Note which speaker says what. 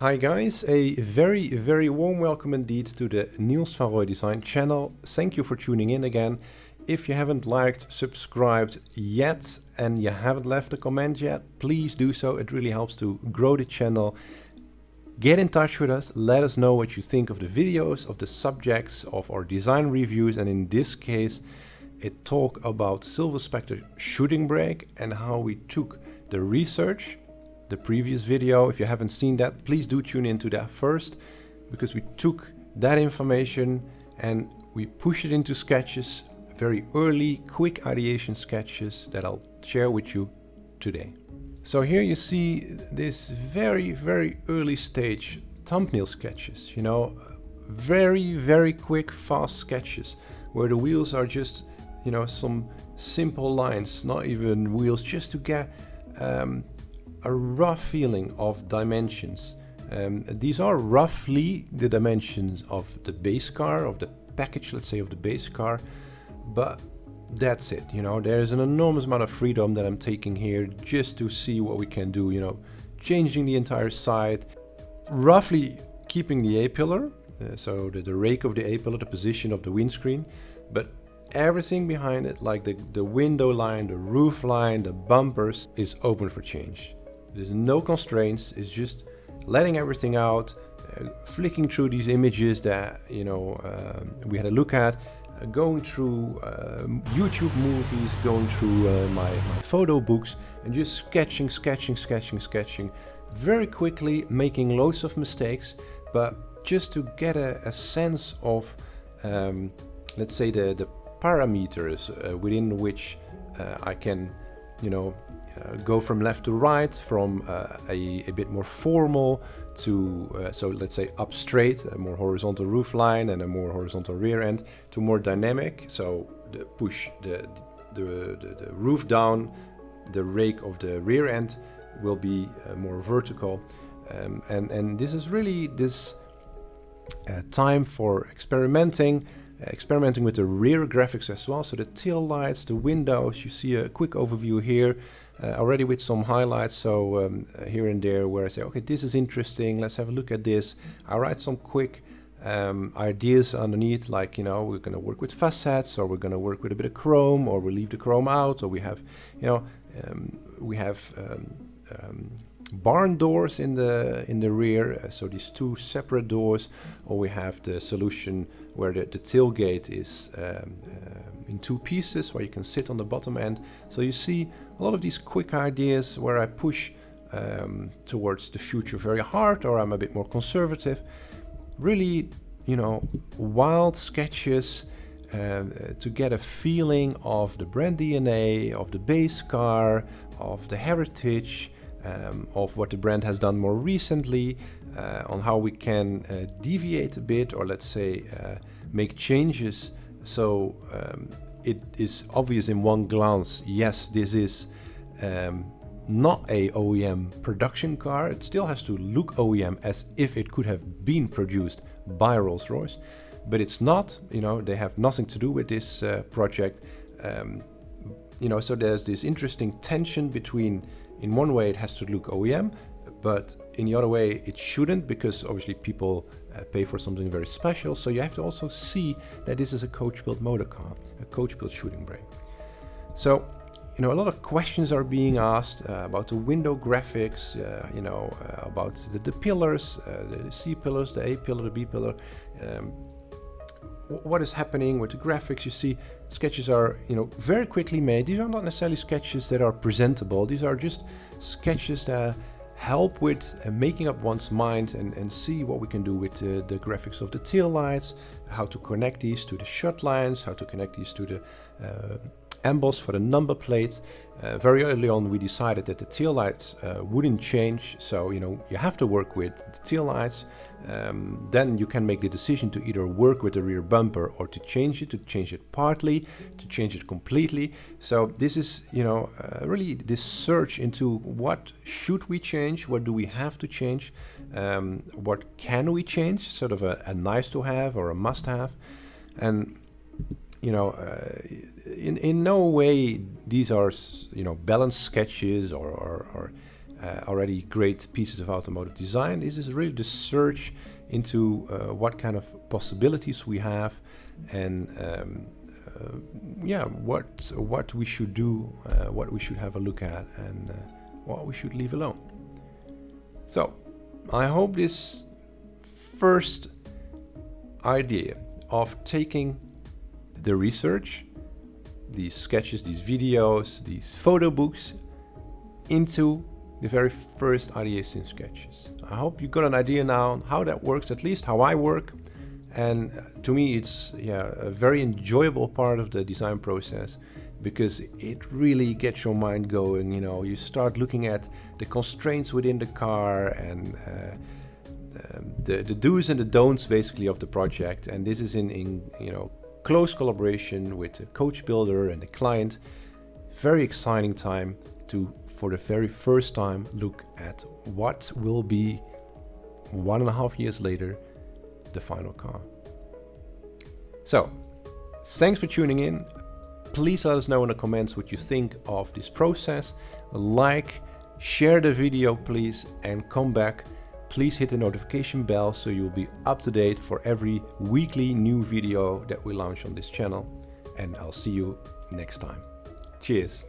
Speaker 1: Hi guys, a very warm welcome indeed to the Niels van Roij Design channel. Thank you for tuning in again. If you haven't liked, subscribed yet and you haven't left a comment yet, please do so. It really helps to grow the channel. Get in touch with us, let us know what you think of the videos, of the subjects, of our design reviews, and in this case it talk about Silver Spectre Shooting Brake and how we took the research. The previous video, if you haven't seen that, please do tune into that first, because we took that information and we pushed it into sketches, very early, quick ideation sketches that I'll share with you today. So here you see this very early stage thumbnail sketches, you know, very quick, fast sketches where the wheels are just, you know, some simple lines, not even wheels, just to get a rough feeling of dimensions. These are roughly the dimensions of the base car, of the package, let's say, of the base car, but that's it. You know, there's an enormous amount of freedom that I'm taking here just to see what we can do, you know, changing the entire side, roughly keeping the A-pillar, so the rake of the A-pillar, the position of the windscreen, but everything behind it, like the window line, the roof line, the bumpers, is open for change. There's no constraints, it's just letting everything out, flicking through these images that, you know, we had a look at, going through YouTube movies, going through my photo books, and just sketching, very quickly, making loads of mistakes, but just to get a sense of, let's say, the parameters within which I can, you know, go from left to right, from a bit more formal to, so let's say up straight, a more horizontal roof line and a more horizontal rear end, to more dynamic, so push the roof down, the rake of the rear end will be more vertical, and this is really this time for experimenting with the rear graphics as well. So the tail lights, the windows, you see a quick overview here, already with some highlights, so here and there where I say, okay, this is interesting, let's have a look at this. I write some quick ideas underneath, like, you know, we're going to work with facets, or we're going to work with a bit of chrome, or we leave the chrome out, or we have, you know, barn doors in the rear, so these two separate doors, or we have the solution where the tailgate is in two pieces where you can sit on the bottom end. So you see a lot of these quick ideas where I push towards the future very hard, or I'm a bit more conservative. Really, you know, wild sketches to get a feeling of the brand DNA, of the base car, of the heritage, of what the brand has done more recently, on how we can deviate a bit, or let's say make changes, so it is obvious in one glance, yes, this is not a OEM production car. It still has to look OEM as if it could have been produced by Rolls-Royce, but it's not, you know, they have nothing to do with this project, you know, so there's this interesting tension between, in one way it has to look OEM, but in the other way it shouldn't, because obviously people pay for something very special. So you have to also see that this is a coach-built motor car, a coach-built shooting brake. So, you know, a lot of questions are being asked about the window graphics, you know, about the pillars, the C pillars, the A pillar, the B pillar. What is happening with the graphics? You see, sketches are, you know, very quickly made. These are not necessarily sketches that are presentable. These are just sketches that help with making up one's mind and see what we can do with the graphics of the tail lights, how to connect these to the shut lines, how to connect these to the emboss for the number plate. Very early on we decided that the tail lights wouldn't change, so, you know, you have to work with the tail lights. Then you can make the decision to either work with the rear bumper or to change it partly, to change it completely. So this is, you know, really this search into what should we change, what do we have to change, what can we change, sort of a nice to have or a must have. And, you know, in no way these are, you know, balanced sketches or already great pieces of automotive design. This is really the search into what kind of possibilities we have, and yeah, what we should do, what we should have a look at, and what we should leave alone. So I hope this first idea of taking the research, these sketches, these videos, these photo books, into the very first ideation sketches. I hope you got an idea now on how that works, at least how I work. And to me, it's a very enjoyable part of the design process, because it really gets your mind going. You know, you start looking at the constraints within the car, and the do's and the don'ts basically of the project. And this is in you know, close collaboration with the coach builder and the client. Very exciting time to, for the very first time, look at what will be 1.5 years later the final car. So thanks for tuning in. Please let us know in the comments what you think of this process. Like, share the video please, and come back. Please hit the notification bell so you'll be up to date for every weekly new video that we launch on this channel. And I'll see you next time. Cheers.